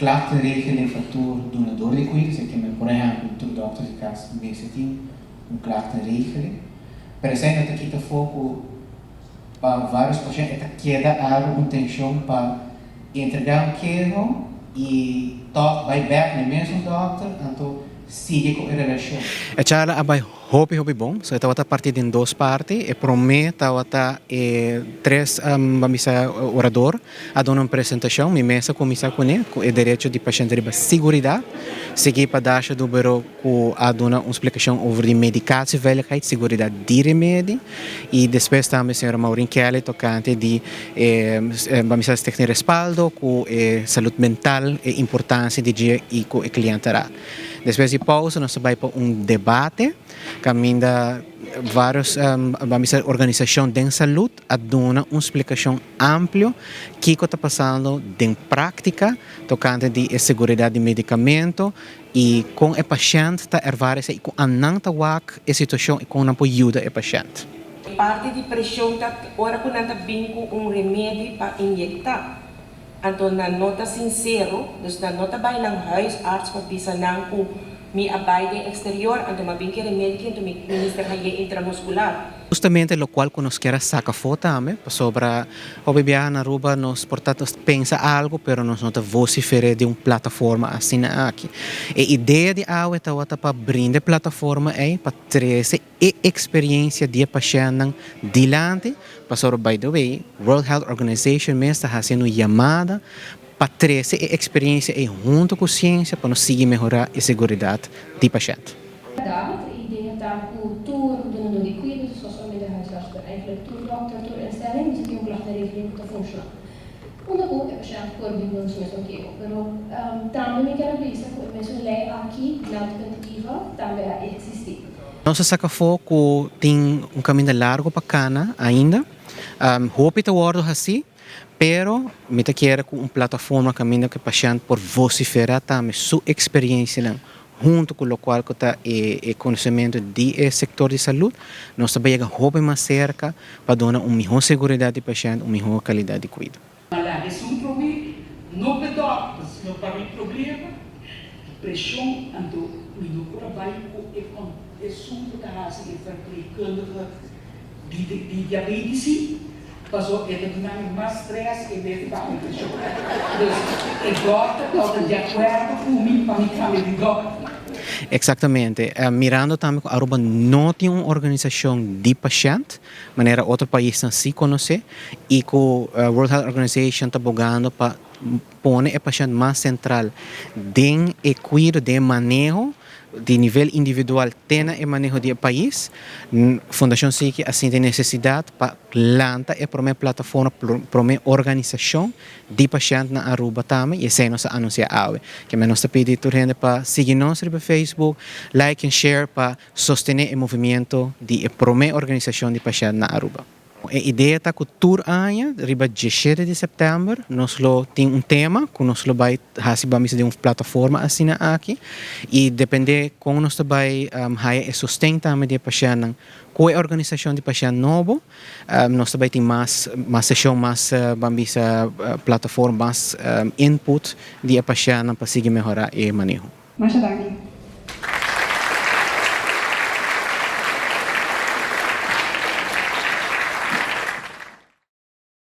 klachtenregeling para o donador de cuidados, que por exemplo, o doctor de casa também tem klachtenregeling. Pero essa ainda aqui foco para vários pacientes, queda a intenção para entregar queijo e vai back no mesmo doctor, então sigue com a relação. A charla abai hopi bom, so ita wata partida em duas partes, e prometa wata três bamisa orador, a dona uma apresentação, mi mesa comisa com ele, com o direito de paciente riba seguridade, seguir para dar do bureau com a dona uma explicação sobre medicação, veiligheid, seguridade de remédio, e depois também a senhora Maureen Kelly tocante de bamisa técnica respaldo, com saúde mental e importância de dia e com o cliente. Depois de pausa, nós vamos para debate, caminha várias organizações de saúde, a dar uma explicação ampla que está passando em prática, tocante de segurança de medicamento e com o paciente está ervaren e com a nanta wak a situação e com a ajuda o paciente. Parte de pressão que ora com nanta bingo remédio para injetar. Então, na nota sincero, dus na nota bij ng huisarts pagpisa ng kung may abay exterior, então mabingki remédio que mi minister haye intramuscular. Justamente lo qual nós quer sacar foto também, sobre o bebê na Aruba, nós portanto pensa algo, pero nós não vocifera de uma plataforma assim aqui. A ideia de AUE é para brindar plataforma para trazer a experiência de paciente dilante, para by the way, World Health Organization mesmo está fazendo chamada para trazer a experiência junto com a ciência para nós seguir melhorar a segurança do paciente. Doen de cuidados, zoals we met de huisarts eigenlijk toerdokter, toerinstelling, dus die klachtenregeling te functioneren. Onda ook heb je voorbeeld ons met een keer, pero também me quero dizer que mesmo lei aqui na alternativa também existe. Nossa saca-foco tem caminho largo para cana ainda. Hope te guardo assim, pero me te quero com uma plataforma caminho que o paciente por vociferar também sua experiência junto com o qual está o conhecimento do setor de saúde, nós também chegamos mais cerca para dar uma melhor segurança do paciente, uma melhor qualidade de cuidado. Mas um problema, não é doctor, não para o problema, pressão, então, não trabalha com o assunto que está se aplicando de diabetes, passou ele tem mais stress e ele vai com pressão. Então, o doctor está de acordo com mim para me cambiar de doctor. Exatamente. Mirando também que a Aruba não tem uma organização de paciente, maneira outro país não se conhece, e que a World Health Organization está bugando para pôr o paciente mais central dentro do cuidado, de manejo, de nível individual, tem o manejo do país. A Fundação SIC assim tem necessidade para lançar a primeira plataforma, a primeira organização de pacientes na Aruba também, e assim nós anunciamos que nós pedimos para seguir nós no Facebook, like e share para sostener o movimento de a primeira organização de pacientes na Aruba. A ideia está que o tour año, riba 17 de setembro, nós temos tema, que nós vai fazer de uma plataforma assim aqui, e depende como nós vai fazer o sustento de pacientes com a organização de pacientes novo, nós também temos mais sessão, mais plataforma, mais input de pacientes para seguir melhorar o manejo. Masya dank.